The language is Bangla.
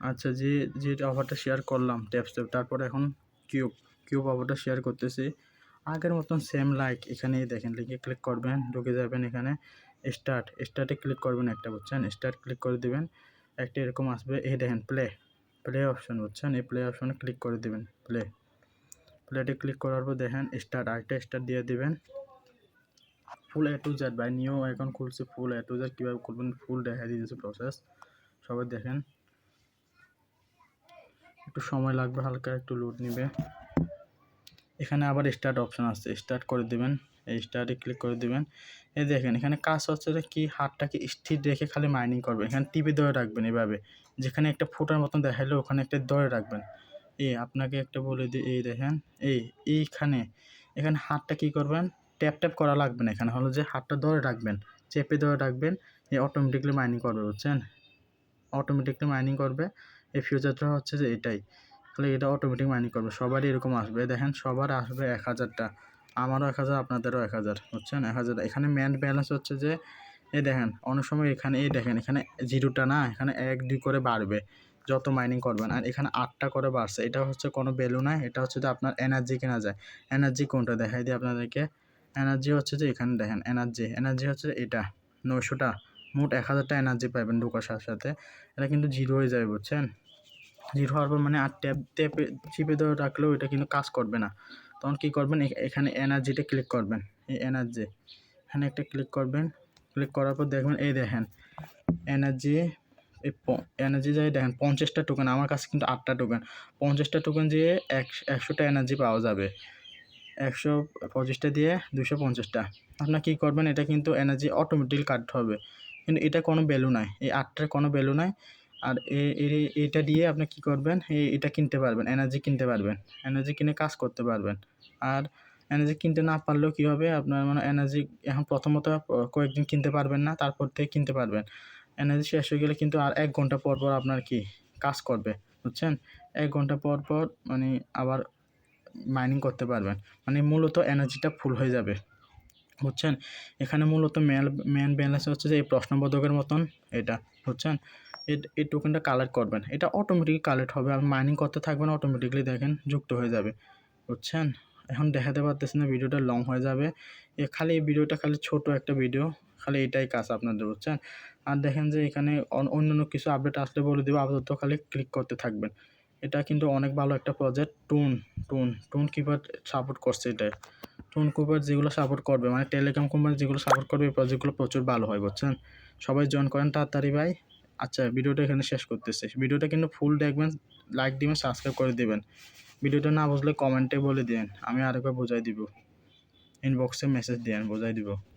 আচ্ছা, যে অফারটা শেয়ার করলাম ট্যাপ তারপরে এখন কিউব অফারটা শেয়ার করতেছি। আগের মতন সেম লাইক এখানে দেখেন লিঙ্কে ক্লিক করবেন, ঢুকে যাবেন এখানে স্টার্টে ক্লিক করবেন একটা, বুঝছেন? স্টার্ট ক্লিক করে দিবেন, একটা এরকম আসবে, এই দেখেন প্লে অপশন, বুঝছেন? এই প্লে অপশনে ক্লিক করে দিবেন, প্লেতে ক্লিক করার পর দেখেন আরেকটা স্টার্ট দিয়ে দিবেন। ফুল A to Z ভাই, নিউ অ্যাকাউন্ট খুলছে, ফুল A to Z কীভাবে খুলবেন ফুল দেখা দিয়েছে প্রসেস, সবাই দেখেন। একটু সময় লাগবে, হালকা একটু লোড নিবে। এখানে আবার স্টার্ট অপশন আছে, স্টার্ট করে দিবেন, এই স্টার্টে ক্লিক করে দিবেন। এই দেখেন এখানে কাজ হচ্ছে যে কি, হাতটাকে স্থির রেখে খালি মাইনিং করবেন। এখানে টিপে ধরে রাখবেন এভাবে, যেখানে একটা ফোটার মতন দেখাইলে ওখানে একটা ধরে রাখবেন। আপনাকে একটা বলে দিই, এই দেখেন এখানে হাতটা কি করবেন, ট্যাপ করা লাগবে না, এখানে হলো যে হাতটা ধরে রাখবেন, চেপে ধরে রাখবেন, অটোমেটিকলি মাইনিং করবে, বুঝছেন? অটোমেটিকলি মাইনিং করবে। এই ফিউচারটা হচ্ছে যে এটাই, তাহলে এটা অটোমেটিক মাইনিং করবে, সবারই এরকম আসবে। দেখেন সবার আসবে 1000টা, আমারও 1000, আপনাদেরও 1000, বুঝছেন? 1000। এখানে মেন ব্যালেন্স হচ্ছে যে এই দেখেন অনেক সময় এখানে দেখেন এখানে 0টা না, এখানে 1-2 করে বাড়বে যত মাইনিং করবেন, আর এখানে 8টা করে বাড়ছে। এটা হচ্ছে কোনো ভ্যালু নাই, এটা হচ্ছে যে আপনার এনার্জি কেনা যায়। এনার্জি কোনটা দেখাই দিই আপনাদেরকে। এনার্জি হচ্ছে যে এখানে দেখেন এনার্জি হচ্ছে এটা 900টা, মোট 1000টা এনার্জি পাবেন ঢোকার সাথে সাথে। এটা কিন্তু 0 হয়ে যাবে, বুঝছেন? 0 হওয়ার পর মানে আর ট্যাপে চিপে ধরে রাখলেও এটা কিন্তু কাজ করবে না। তখন কী করবেন, এখানে এনার্জিতে ক্লিক করবেন, এই এনার্জি এখানে একটা ক্লিক করবেন। ক্লিক করার পর দেখবেন এই দেখেন এনার্জি যাই দেখেন 50টা টোকেন, আমার কাছে কিন্তু 8টা টোকেন, 50টা টোকেন দিয়ে 100টা এনার্জি পাওয়া যাবে। 125টা দিয়ে 250টা। আপনার কী করবেন, এটা কিন্তু এনার্জি অটোমেটিক্যালি কাট হবে, কিন্তু এটা কোনো ভ্যালু নাই, এই 8টার কোনো ভ্যালু নাই। আর এইটা দিয়ে আপনি কী করবেন, এটা কিনতে পারবেন, এনার্জি কিনতে পারবেন, এনার্জি কিনে কাজ করতে পারবেন। আর এনার্জি কিনতে না পারলেও কী হবে, আপনার মানে এনার্জি এখন প্রথমত কয়েকদিন কিনতে পারবেন না, তারপর থেকে কিনতে পারবেন। এনার্জি শেষ হয়ে গেলে কিন্তু আর 1 ঘন্টা পর আপনার কি কাজ করবে, বুঝছেন? 1 ঘন্টা পর মানে আবার মাইনিং করতে পারবেন, মানে মূলত এনার্জিটা ফুল হয়ে যাবে, বুঝছেন? এখানে মূলত মেন ব্যালেন্স হচ্ছে যে এই প্রশ্নবোধকের মতন এটা, বুঝছেন? এই টোকেনটা কালেক্ট করবেন, এটা অটোমেটিক কালেক্ট হবে, আর মাইনিং করতে থাকবেন, অটোমেটিকলি দেখেন যুক্ত হয়ে যাবে, বুঝছেন? এখন দেখাতে পারতেছি না, ভিডিওটা লং হয়ে যাবে। খালি এই ভিডিওটা খালি ছোট একটা ভিডিও, খালি এটাই কাজ আপনাদের, বুঝছেন? আর দেখেন যে এখানে অন্যান্য কিছু আপডেট আসলে বলে দেবো, আপাতত খালি ক্লিক করতে থাকবেন। এটা কিন্তু অনেক ভালো একটা প্রজেক্ট। টুন কিপার সাপোর্ট করছে এটা। টুন কিপার যেগুলো সাপোর্ট করবে, মানে টেলিকম কোম্পানি যেগুলো সাপোর্ট করবে, এই প্রজেক্টগুলো প্রচুর ভালো হয়, বুঝছেন? সবাই জয়েন করেন তাড়াতাড়ি ভাই। আচ্ছা, ভিডিওটা এখানে শেষ করতেছি। ভিডিওটা কিন্তু ফুল দেখবেন, লাইক দিবেন, সাবস্ক্রাইব করে দিবেন। ভিডিওটা না বুঝলে কমেন্টে বলে দিন, আমি আরেকবার বোঝাই দিব, ইনবক্সে মেসেজ দিন, বোঝাই দিব।